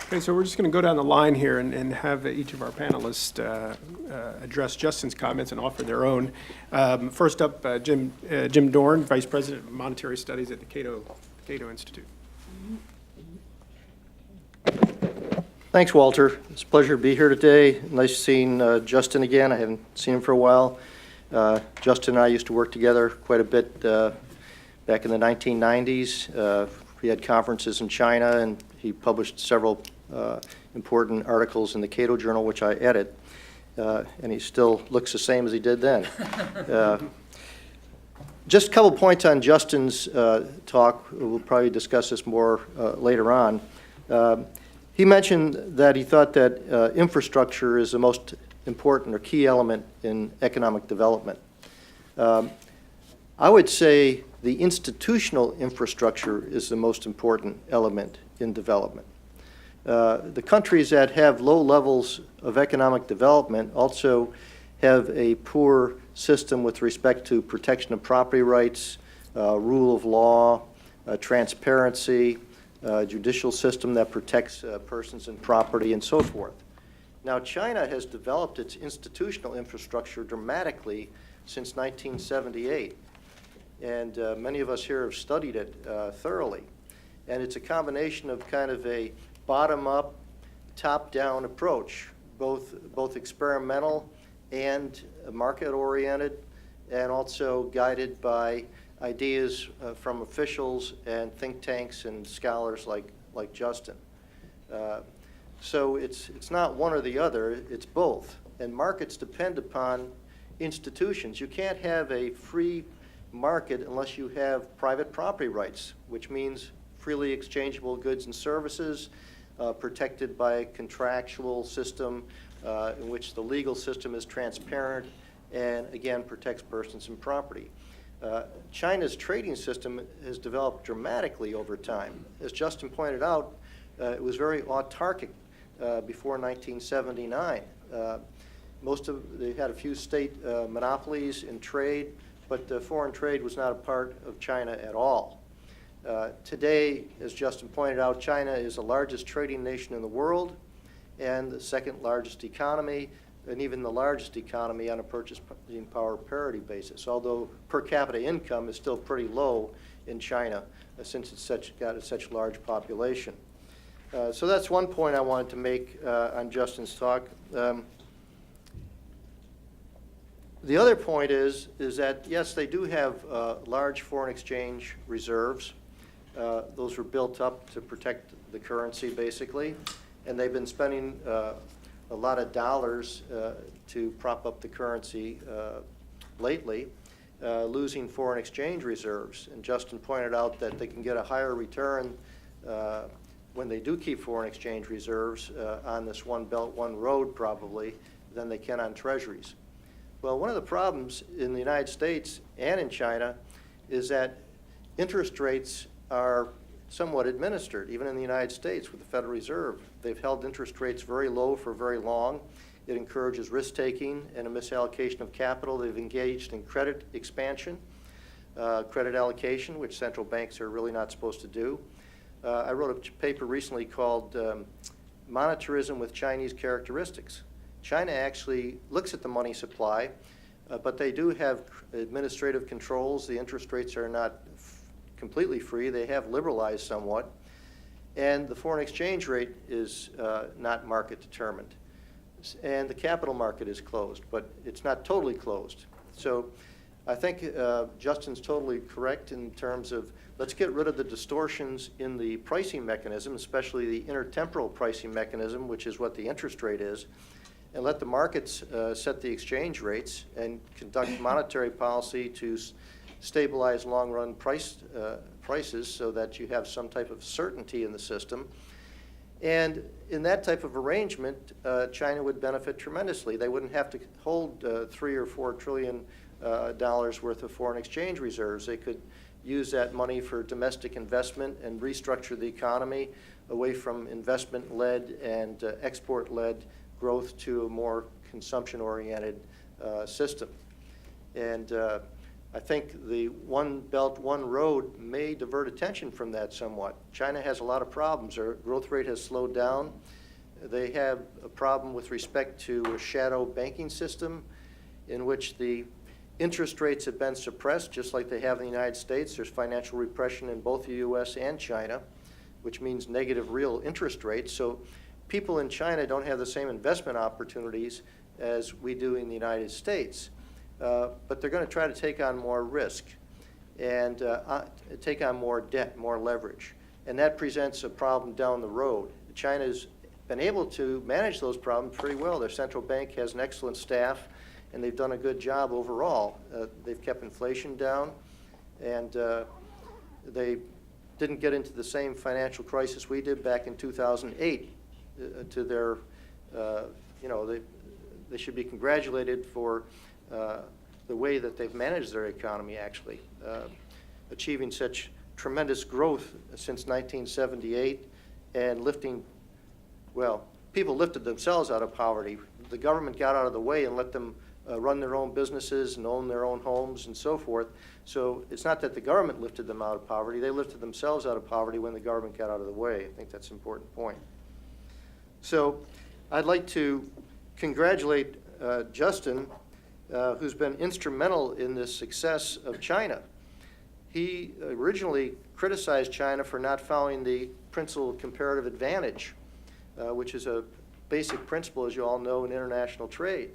Okay, so we're just going to go down the line here and have each of our panelists address Justin's comments and offer their own. First up, Jim Dorn, Vice President of Monetary Studies at the Cato Institute. Thanks, Walter. It's a pleasure to be here today. Nice seeing Justin again. I haven't seen him for a while. Justin and I used to work together quite a bit back in the 1990s. We had conferences in China, and he published several important articles in the Cato Journal, which I edit, and he still looks the same as he did then. Just a couple points on Justin's talk. We'll probably discuss this more later on. He mentioned that he thought that infrastructure is the most important or key element in economic development. I would say the institutional infrastructure is the most important element in development. The countries that have low levels of economic development also have a poor system with respect to protection of property rights, rule of law, transparency, judicial system that protects persons and property, and so forth. Now, China has developed its institutional infrastructure dramatically since 1978, and many of us here have studied it thoroughly. And it's a combination of kind of a bottom-up, top-down approach, both experimental and market-oriented, and also guided by ideas from officials and think tanks and scholars like Justin. So it's not one or the other, it's both. And markets depend upon institutions. You can't have a free market unless you have private property rights, which means freely exchangeable goods and services, protected by a contractual system in which the legal system is transparent and, again, protects persons and property. China's trading system has developed dramatically over time. As Justin pointed out, it was very autarkic before 1979. They had a few state monopolies in trade, but foreign trade was not a part of China at all. Today, as Justin pointed out, China is the largest trading nation in the world and the second largest economy, and even the largest economy on a purchasing power parity basis, although per capita income is still pretty low in China since it's got such large population. So that's one point I wanted to make on Justin's talk. The other point is that, yes, they do have large foreign exchange reserves. Those were built up to protect the currency, basically, and they've been spending a lot of dollars to prop up the currency lately, losing foreign exchange reserves. And Justin pointed out that they can get a higher return when they do keep foreign exchange reserves on this one belt, one road probably, than they can on treasuries. Well, one of the problems in the United States and in China is that interest rates are somewhat administered, even in the United States with the Federal Reserve. They've held interest rates very low for very long. It encourages risk-taking and a misallocation of capital. They've engaged in credit expansion, credit allocation, which central banks are really not supposed to do. I wrote a paper recently called Monetarism with Chinese Characteristics. China actually looks at the money supply, but they do have administrative controls. The interest rates are not completely free. They have liberalized somewhat. And the foreign exchange rate is not market determined. And the capital market is closed, but it's not totally closed. So I think Justin's totally correct in terms of let's get rid of the distortions in the pricing mechanism, especially the intertemporal pricing mechanism, which is what the interest rate is, and let the markets set the exchange rates and conduct monetary policy to stabilize long-run prices so that you have some type of certainty in the system. And in that type of arrangement, China would benefit tremendously. They wouldn't have to hold $3 or $4 trillion worth of foreign exchange reserves. They could use that money for domestic investment and restructure the economy away from investment-led and export-led growth to a more consumption-oriented system. And I think the One Belt, One Road may divert attention from that somewhat. China has a lot of problems. Their growth rate has slowed down. They have a problem with respect to a shadow banking system in which the interest rates have been suppressed, just like they have in the United States. There's financial repression in both the U.S. and China, which means negative real interest rates. So people in China don't have the same investment opportunities as we do in the United States. But they're going to try to take on more risk and take on more debt, more leverage. And that presents a problem down the road. China's been able to manage those problems pretty well. Their central bank has an excellent staff, and they've done a good job overall. They've kept inflation down, and they didn't get into the same financial crisis we did back in 2008. To their, they should be congratulated for the way that they've managed their economy, actually, achieving such tremendous growth since 1978 and lifting, well, people lifted themselves out of poverty. The government got out of the way and let them run their own businesses and own their own homes and so forth. So it's not that the government lifted them out of poverty. They lifted themselves out of poverty when the government got out of the way. I think that's an important point. So I'd like to congratulate Justin, who's been instrumental in the success of China. He originally criticized China for not following the principle of comparative advantage, which is a basic principle, as you all know, in international trade.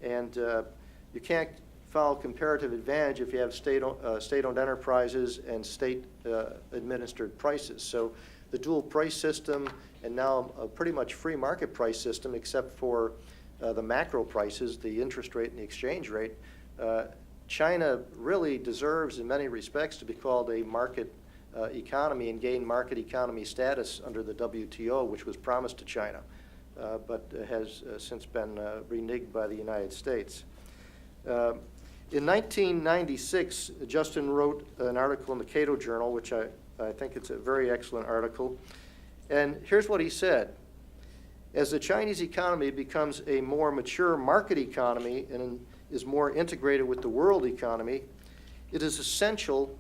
And you can't follow comparative advantage if you have state-owned enterprises and state-administered prices. So the dual price system and now a pretty much free market price system, except for the macro prices, the interest rate and the exchange rate, China really deserves in many respects to be called a market economy and gain market economy status under the WTO, which was promised to China, but has since been reneged by the United States. In 1996, Justin wrote an article in the Cato Journal, which I think it's a very excellent article. And here's what he said. As the Chinese economy becomes a more mature market economy and is more integrated with the world economy, it is essential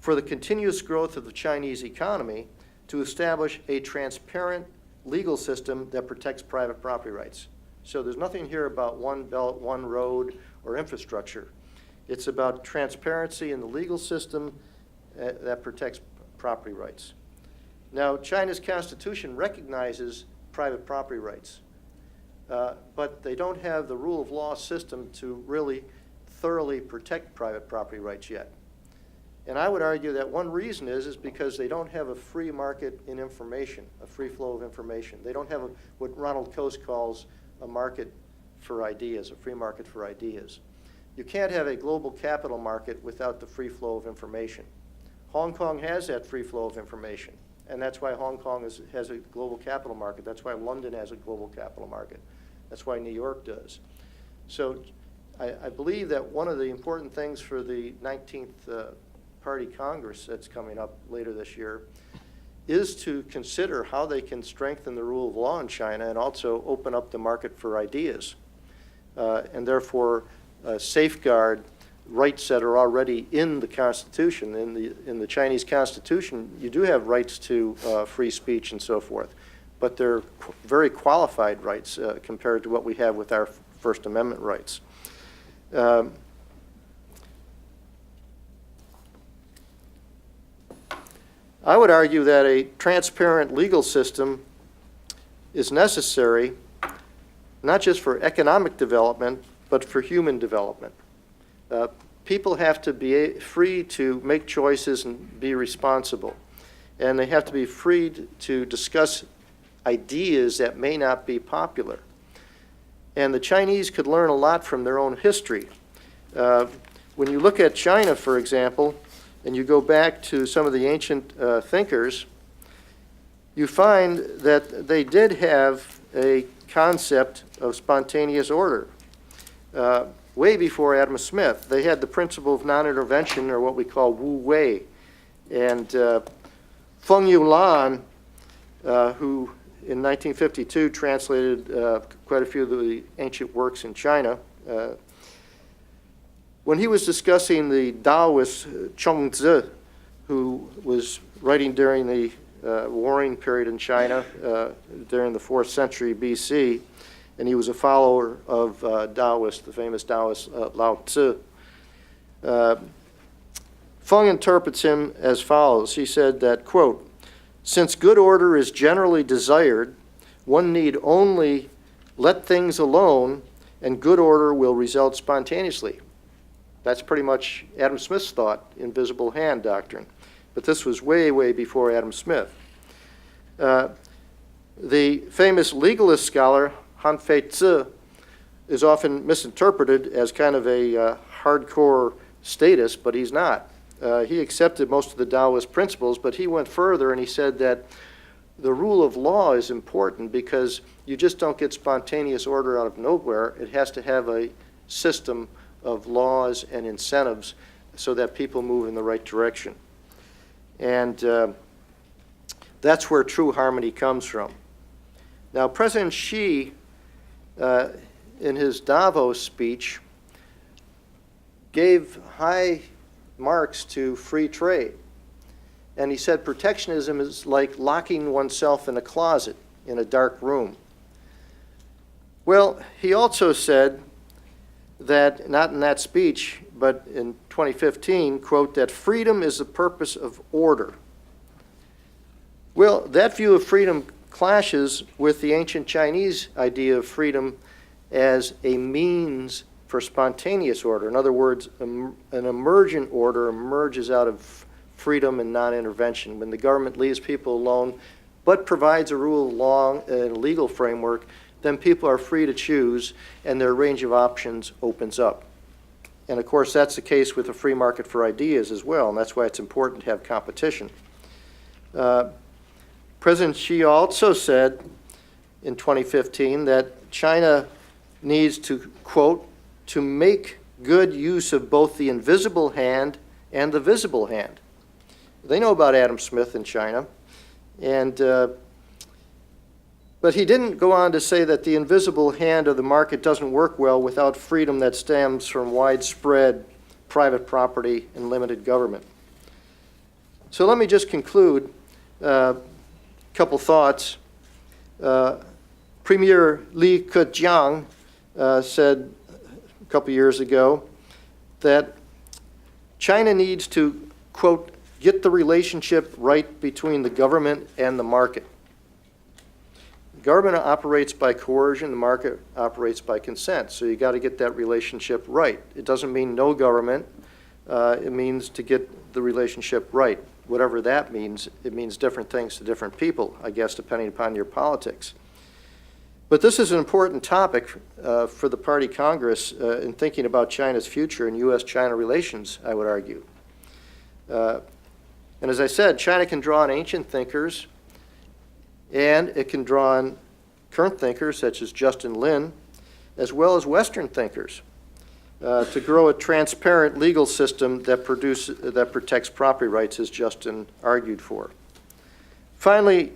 for the continuous growth of the Chinese economy to establish a transparent legal system that protects private property rights. So there's nothing here about one belt, one road, or infrastructure. It's about transparency in the legal system that protects property rights. Now, China's constitution recognizes private property rights, but they don't have the rule of law system to really thoroughly protect private property rights yet. And I would argue that one reason is because they don't have a free market in information, a free flow of information. They don't have what Ronald Coase calls a market for ideas, a free market for ideas. You can't have a global capital market without the free flow of information. Hong Kong has that free flow of information, and that's why Hong Kong has a global capital market. That's why London has a global capital market. That's why New York does. So I believe that one of the important things for the 19th Party Congress that's coming up later this year is to consider how they can strengthen the rule of law in China and also open up the market for ideas, and therefore safeguard rights that are already in the Constitution. In the Chinese Constitution, you do have rights to free speech and so forth, but they're very qualified rights compared to what we have with our First Amendment rights. I would argue that a transparent legal system is necessary not just for economic development, but for human development. People have to be free to make choices and be responsible. And they have to be free to discuss ideas that may not be popular. And the Chinese could learn a lot from their own history. When you look at China, for example, and you go back to some of the ancient thinkers, you find that they did have a concept of spontaneous order. Way before Adam Smith, they had the principle of non-intervention, or what we call Wu Wei. And Feng Yulan, who in 1952 translated quite a few of the ancient works in China, When he was discussing the Taoist Zhuangzi, who was writing during the warring period in China during the 4th century BC, and he was a follower of Taoist, the famous Taoist Lao Tzu. Feng interprets him as follows. He said that, quote, "Since good order is generally desired, one need only let things alone, and good order will result spontaneously." That's pretty much Adam Smith's thought, invisible hand doctrine. But this was way, way before Adam Smith. The famous legalist scholar, Han Fei-Tzu, is often misinterpreted as kind of a hardcore statist, but he's not. He accepted most of the Taoist principles, but he went further and he said that the rule of law is important because you just don't get spontaneous order out of nowhere. It has to have a system of laws and incentives so that people move in the right direction. And that's where true harmony comes from. Now, President Xi, in his Davos speech, gave high marks to free trade. And he said protectionism is like locking oneself in a closet in a dark room. Well, he also said that, not in that speech, but in 2015, quote, that freedom is the purpose of order. Well, that view of freedom clashes with the ancient Chinese idea of freedom as a means for spontaneous order. In other words, an emergent order emerges out of freedom and non-intervention. When the government leaves people alone but provides a rule of law and a legal framework, then people are free to choose and their range of options opens up. And of course, that's the case with a free market for ideas as well, and that's why it's important to have competition. President Xi also said in 2015 that China needs to, quote, to make good use of both the invisible hand and the visible hand. They know about Adam Smith in China, and but he didn't go on to say that the invisible hand of the market doesn't work well without freedom that stems from widespread private property and limited government. So let me just conclude a couple thoughts. Premier Li Keqiang said a couple years ago that China needs to, quote, get the relationship right between the government and the market. The government operates by coercion, the market operates by consent, so you got to get that relationship right. It doesn't mean no government, it means to get the relationship right. Whatever that means, it means different things to different people, I guess, depending upon your politics. But this is an important topic for the Party Congress in thinking about China's future and U.S.-China relations, I would argue. And as I said, China can draw on ancient thinkers, and it can draw on current thinkers such as Justin Lin, as well as Western thinkers, to grow a transparent legal system that protects property rights, as Justin argued for. Finally,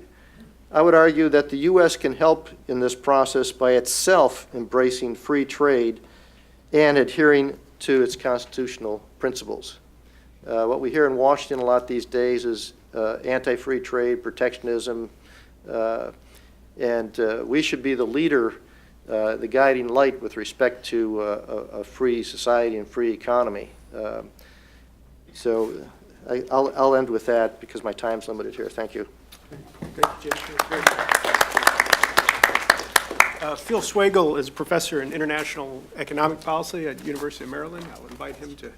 I would argue that the U.S. can help in this process by itself embracing free trade and adhering to its constitutional principles. What we hear in Washington a lot these days is anti-free trade, protectionism, and we should be the leader, the guiding light with respect to a free society and free economy. So I'll end with that because my time's limited here. Thank you. Thank you, Jim. Phil Swagel is a professor in international economic policy at the University of Maryland. I'll invite him to